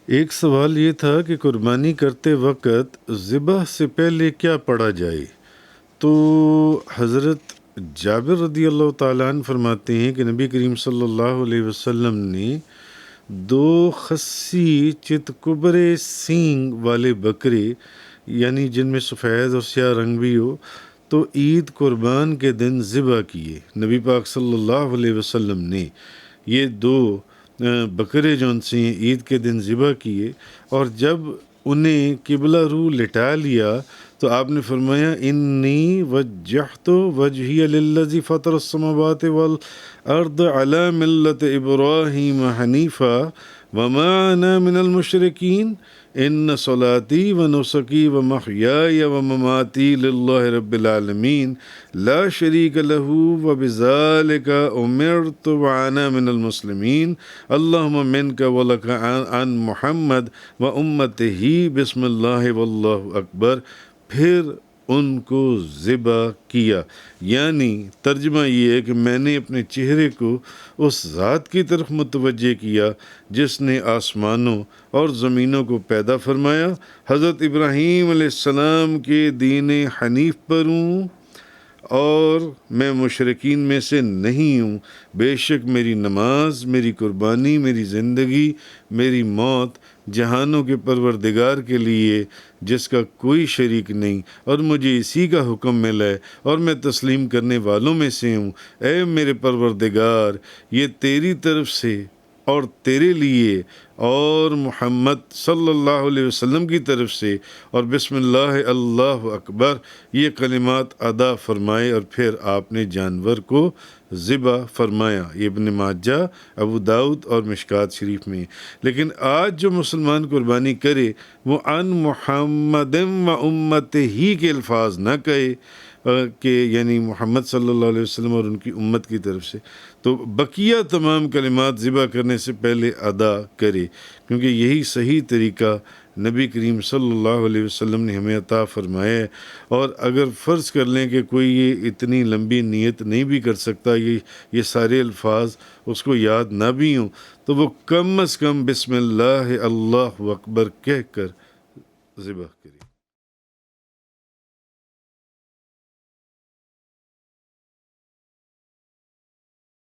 ایک سوال یہ تھا کہ قربانی کرتے وقت ذبح سے پہلے کیا پڑھا جائے؟ تو حضرت جابر رضی اللہ تعالیٰ عنہ فرماتے ہیں کہ نبی کریم صلی اللہ علیہ وسلم نے 2 خصی چتکبر سینگ والے بکرے، یعنی جن میں سفید اور سیاہ رنگ بھی ہو، تو عید قربان کے دن ذبح کیے۔ نبی پاک صلی اللہ علیہ وسلم نے یہ 2 بکرے جو ان سے عید کے دن ذبح کیے، اور جب انہیں قبلہ رو لٹا لیا تو آپ نے فرمایا انی وجہت وجہی للذی فطر السماوات والارض علی ملت ابراہیم حنیفا وما انا من المشرکین ان صلاتی و نسکی و محیای و مماتی للہ رب العالمین لا شریک لہ و بذالک امرت وانا من المسلمین اللہم منک ولک عن محمد و امتہ بسم اللہ واللہ اکبر، پھر ان کو ذبح کیا۔ یعنی ترجمہ یہ ہے کہ میں نے اپنے چہرے کو اس ذات کی طرف متوجہ کیا جس نے آسمانوں اور زمینوں کو پیدا فرمایا، حضرت ابراہیم علیہ السلام کے دین حنیف پر ہوں اور میں مشرکین میں سے نہیں ہوں۔ بے شک میری نماز، میری قربانی، میری زندگی، میری موت جہانوں کے پروردگار کے لیے جس کا کوئی شریک نہیں، اور مجھے اسی کا حکم ملا ہے اور میں تسلیم کرنے والوں میں سے ہوں۔ اے میرے پروردگار، یہ تیری طرف سے اور تیرے لیے اور محمد صلی اللہ علیہ وسلم کی طرف سے، اور بسم اللہ اللہ اکبر یہ کلمات ادا فرمائے، اور پھر آپ نے جانور کو ذبح فرمایا۔ یہ ابن ماجہ، ابو داؤد اور مشکات شریف میں۔ لیکن آج جو مسلمان قربانی کرے وہ ان محمد و امت ہی کے الفاظ نہ کہے کہ یعنی محمد صلی اللہ علیہ وسلم اور ان کی امت کی طرف سے، تو بقیہ تمام کلمات ذبح کرنے سے پہلے ادا کرے، کیونکہ یہی صحیح طریقہ نبی کریم صلی اللہ علیہ وسلم نے ہمیں عطا فرمایا ہے۔ اور اگر فرض کر لیں کہ کوئی یہ اتنی لمبی نیت نہیں بھی کر سکتا، یہ سارے الفاظ اس کو یاد نہ بھی ہوں، تو وہ کم از کم بسم اللہ اللہ اکبر کہہ کر ذبح کرے۔